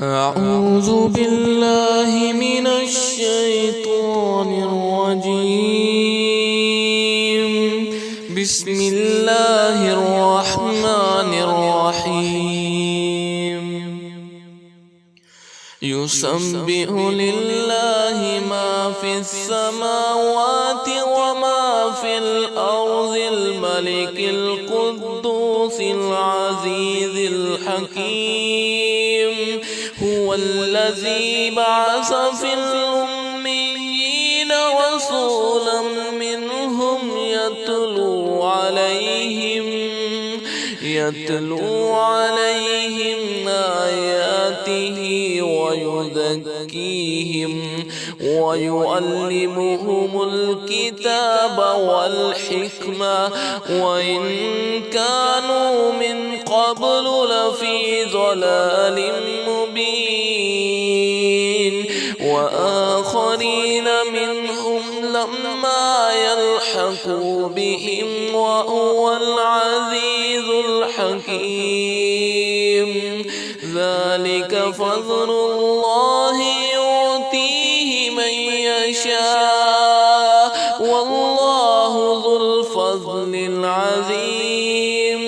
أعوذ بالله من الشيطان الرجيم. بسم الله الرحمن الرحيم. يسبح لله ما في السماوات وما في الأرض الملك القدوس العزيز الحكيم. هو الذي بعث في الأميين رسولا منهم يتلو عليهم آياته ويزكيهم ويعلمهم الكتاب والحكمة وإن كانوا من قبل لفي ضلال مبين. وآخرين منهم لما يلحقوا بهم وهو العزيز الحكيم. ذلك فضل الله يؤتيه من يشاء والله ذو الفضل العظيم.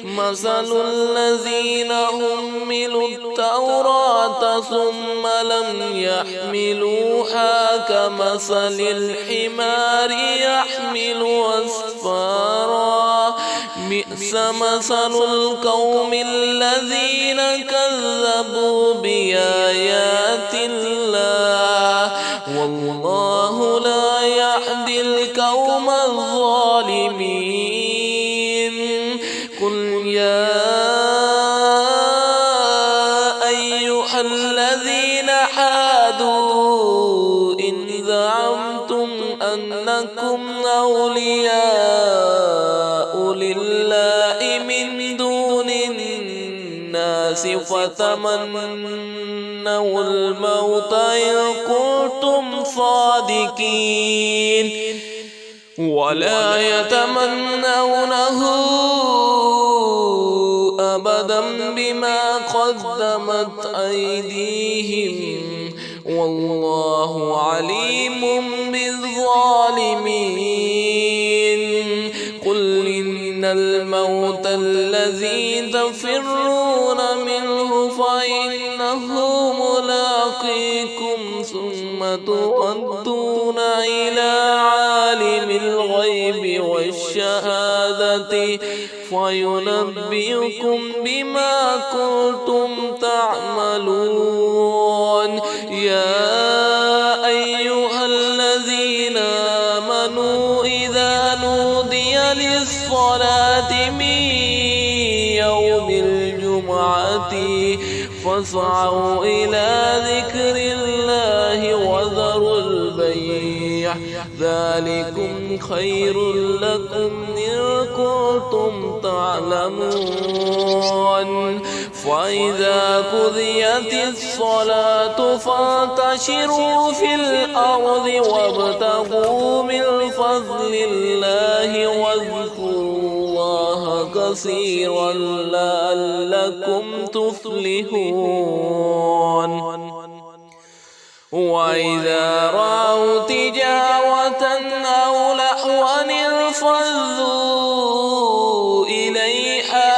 مثل الذين حملوا التوراة ثم لم يحملوها كمثل الحمار يحمل أسفارا. بئس مثل القوم الذين كذبوا بآيات الله والله لا يهدي القوم الظالمين. قل يا أيها الذين هادوا إن زعمتم أنكم أولياء لله من دون الناس فتمنوا الموت إن كنتم صادقين ولا يتمنونه أبدا بما قدمت أيديهم والله عليم بالظالمين. قل إن الموت الذي تفرون منه فإنه ملاقيكم ثم تردون إلى عالم الغيب والشهادة فينبئكم بما كنتم تعملون. يا أيها الذين آمنوا إذا نودي للصلاة من يوم الجمعة فاسعوا إلى ذكر الله وذروا البيع ذلكم خير لكم إن كنتم تعلمون. فإذا قضيت الصلاة فانتشروا في الأرض وابتغوا من فضل الله واذكروا الله كثيرا لعلكم تفلحون. وإذا رأوا تجارة أو لهوا انفضوا إليها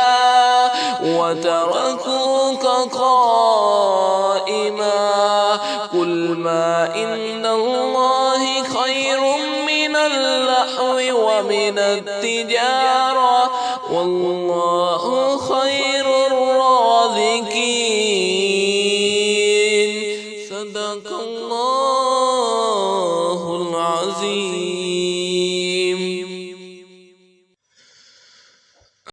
وتركوك قائما. قل ما عند الله خير من اللهو ومن التجارة والله خير الرازقين. صدق الله العظيم.